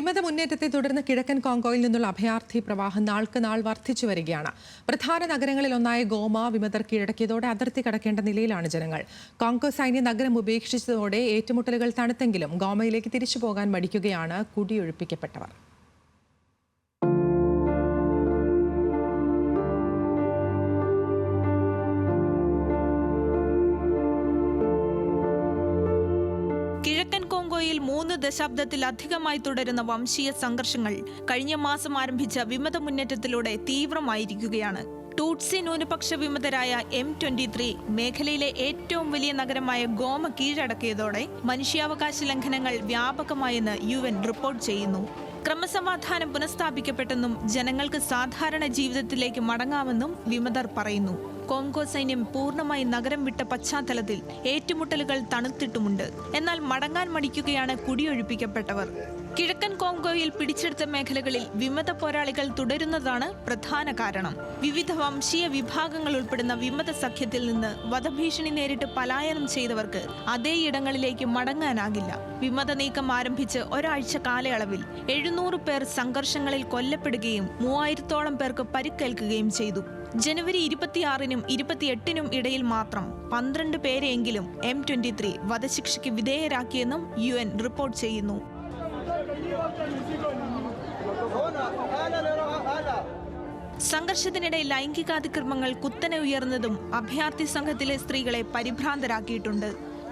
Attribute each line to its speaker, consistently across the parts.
Speaker 1: വിമത മുന്നേറ്റത്തെ തുടർന്ന് കിഴക്കൻ കോങ്കോയിൽ നിന്നുള്ള അഭയാർത്ഥി പ്രവാഹം നാൾക്ക് നാൾ വർദ്ധിച്ചു വരികയാണ്. പ്രധാന നഗരങ്ങളിലൊന്നായ ഗോമ വിമതർ കീഴടക്കിയതോടെ അതിർത്തി കടക്കേണ്ട നിലയിലാണ് ജനങ്ങൾ. കോങ്കോ സൈന്യം നഗരം ഉപേക്ഷിച്ചതോടെ ഏറ്റുമുട്ടലുകൾ തണുത്തെങ്കിലും ഗോമയിലേക്ക് തിരിച്ചു പോകാൻ മടിക്കുകയാണ് കുടിയൊഴിപ്പിക്കപ്പെട്ടവർ.
Speaker 2: കിഴക്കൻ കോങ്കോയിൽ 3 ദശാബ്ദത്തിലധികമായി തുടരുന്ന വംശീയ സംഘർഷങ്ങൾ കഴിഞ്ഞ മാസം ആരംഭിച്ച വിമത മുന്നേറ്റത്തിലൂടെ തീവ്രമായിരിക്കുകയാണ്. ടൂട്സി ന്യൂനപക്ഷ വിമതരായ M23 മേഖലയിലെ ഏറ്റവും വലിയ നഗരമായ ഗോമ കീഴടക്കിയതോടെ മനുഷ്യാവകാശ ലംഘനങ്ങൾ വ്യാപകമായെന്ന് UN റിപ്പോർട്ട് ചെയ്യുന്നു. ക്രമസമാധാനം പുനഃസ്ഥാപിക്കപ്പെട്ടെന്നും ജനങ്ങൾക്ക് സാധാരണ ജീവിതത്തിലേക്ക് മടങ്ങാമെന്നും വിമതർ പറയുന്നു. കോങ്കോ സൈന്യം പൂർണ്ണമായി നഗരം വിട്ട പശ്ചാത്തലത്തിൽ ഏറ്റുമുട്ടലുകൾ തണുത്തിട്ടുമുണ്ട്. എന്നാൽ മടങ്ങാൻ മടിക്കുകയാണ് കുടിയൊഴിപ്പിക്കപ്പെട്ടവർ. കിഴക്കൻ കോങ്കോയിൽ പിടിച്ചെടുത്ത മേഖലകളിൽ വിമത പോരാളികൾ തുടരുന്നതാണ് പ്രധാന കാരണം. വിവിധ വംശീയ വിഭാഗങ്ങൾ ഉൾപ്പെടുന്ന വിമത സഖ്യത്തിൽ നിന്ന് വധഭീഷണി നേരിട്ട് പലായനം ചെയ്തവർക്ക് അതേ ഇടങ്ങളിലേക്ക് മടങ്ങാനാകില്ല. വിമത നീക്കം ആരംഭിച്ച് ഒരാഴ്ച കാലയളവിൽ 700 പേർ സംഘർഷങ്ങളിൽ കൊല്ലപ്പെടുകയും 3000-ഓളം പേർക്ക് പരിക്കേൽക്കുകയും ചെയ്തു. ജനുവരി 26-നും 28-നും ഇടയിൽ മാത്രം 12 പേരെയെങ്കിലും M23 വധശിക്ഷയ്ക്ക് വിധേയരാക്കിയെന്നും UN റിപ്പോർട്ട് ചെയ്യുന്നു. സംഘർഷത്തിനിടെ ലൈംഗികാതിക്രമങ്ങൾ കുത്തനെ ഉയർന്നതും അഭയാർത്ഥി സംഘത്തിലെ സ്ത്രീകളെ പരിഭ്രാന്തരാക്കിയിട്ടുണ്ട്.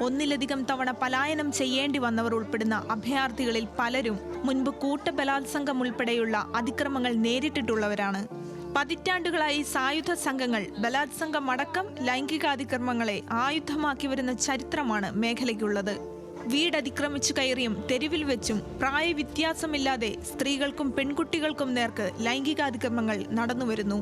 Speaker 2: ഒന്നിലധികം തവണ പലായനം ചെയ്യേണ്ടി വന്നവർ ഉൾപ്പെടുന്ന അഭയാർത്ഥികളിൽ പലരും മുൻപ് കൂട്ടബലാത്സംഗം ഉൾപ്പെടെയുള്ള അതിക്രമങ്ങൾ നേരിട്ടിട്ടുള്ളവരാണ്. പതിറ്റാണ്ടുകളായി സായുധ സംഘങ്ങൾ ബലാത്സംഗം അടക്കം ലൈംഗികാതിക്രമങ്ങളെ ആയുധമാക്കി വരുന്ന ചരിത്രമാണ് മേഖലയ്ക്കുള്ളത്. വീടതിക്രമിച്ചു കയറിയും തെരുവിൽ വെച്ചും പ്രായവ്യത്യാസമില്ലാതെ സ്ത്രീകൾക്കും പെൺകുട്ടികൾക്കും നേർക്ക് ലൈംഗികാതിക്രമങ്ങൾ നടന്നുവരുന്നു.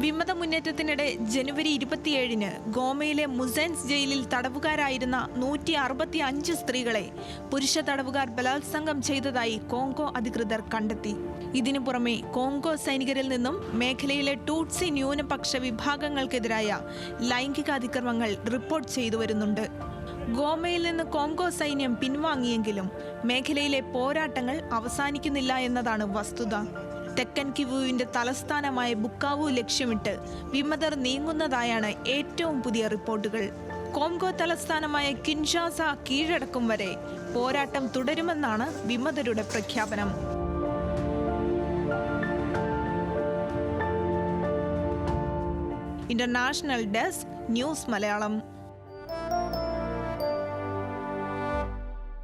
Speaker 2: വിമത മുന്നേറ്റത്തിനിടെ ജനുവരി 27-ന് ഗോമയിലെ മുസൈൻസ് ജയിലിൽ തടവുകാരായിരുന്ന 165 സ്ത്രീകളെ പുരുഷ തടവുകാർ ബലാത്സംഗം ചെയ്തതായി കോങ്കോ അധികൃതർ കണ്ടെത്തി. ഇതിനു പുറമെ കോങ്കോ സൈനികരിൽ നിന്നും മേഖലയിലെ ടൂട്സി ന്യൂനപക്ഷ വിഭാഗങ്ങൾക്കെതിരായ ലൈംഗികാതിക്രമങ്ങൾ റിപ്പോർട്ട് ചെയ്തു വരുന്നുണ്ട്. ഗോമയിൽ നിന്ന് കോങ്കോ സൈന്യം പിൻവാങ്ങിയെങ്കിലും മേഖലയിലെ പോരാട്ടങ്ങൾ അവസാനിക്കുന്നില്ല എന്നതാണ് വസ്തുത. തെക്കൻ കിവുവിന്റെ തലസ്ഥാനമായ ബുക്കാവു ലക്ഷ്യമിട്ട് വിമതർ നീങ്ങുന്നതായാണ് ഏറ്റവും പുതിയ റിപ്പോർട്ടുകൾ. കോങ്കോ തലസ്ഥാനമായ കിൻഷാസ കീഴടക്കും വരെ പോരാട്ടം തുടരുമെന്നാണ് വിമതരുടെ പ്രഖ്യാപനം. International desk news Malayalam.